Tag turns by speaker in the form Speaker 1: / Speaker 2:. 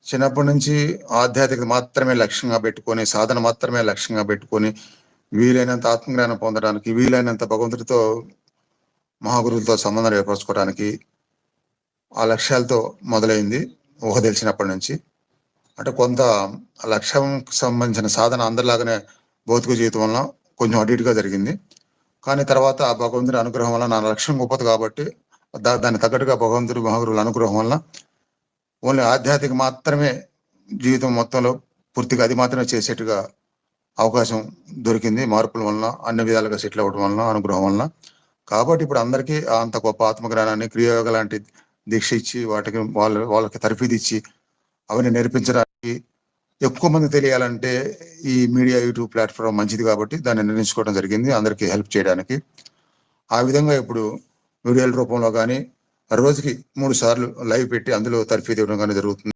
Speaker 1: చిన్నప్పటి నుంచి ఆధ్యాత్మికత మాత్రమే లక్ష్యంగా పెట్టుకొని, సాధన మాత్రమే లక్ష్యంగా పెట్టుకొని, వీలైనంత ఆత్మజ్ఞానం పొందడానికి, వీలైనంత భగవంతుడితో, మహాగురువులతో సంబంధం ఏర్పరచుకోవడానికి ఆ లక్ష్యాలతో మొదలైంది ఊహ తెలిసినప్పటి నుంచి. అంటే కొంత లక్ష్యంకి సంబంధించిన సాధన అందరిలాగానే భౌతిక జీవితం వలన కొంచెం అటు ఇటుగా జరిగింది. కానీ తర్వాత ఆ భగవంతుడి అనుగ్రహం వల్ల నా లక్ష్యం గొప్పది కాబట్టి దానికి తగ్గట్టుగా భగవంతుడు, మహాగురువుల అనుగ్రహం వలన ఓన్లీ ఆధ్యాత్మిక మాత్రమే జీవితం మొత్తంలో పూర్తిగా అది మాత్రమే చేసేట్టుగా అవకాశం దొరికింది. మార్పుల వలన, అన్ని విధాలుగా సెటిల్ అవ్వడం వలన, అనుగ్రహం వలన. కాబట్టి ఇప్పుడు అందరికీ అంత గొప్ప ఆత్మజ్ఞానాన్ని, క్రియాయోగ లాంటి దీక్ష ఇచ్చి, వాటికి వాళ్ళకి తర్ఫీదిచ్చి, అవన్నీ నేర్పించడానికి ఎక్కువ మంది తెలియాలంటే ఈ మీడియా, యూట్యూబ్ ప్లాట్‌ఫార్మ్ మంచిది కాబట్టి దాన్ని నిర్ణయించుకోవడం జరిగింది. అందరికీ హెల్ప్ చేయడానికి. ఆ విధంగా ఇప్పుడు వీడియోల రూపంలో గానీ, రోజుకి 3 సార్లు లైవ్ పెట్టి అందులో తర్ఫీదు ఇవ్వడం గానీ జరుగుతుంది.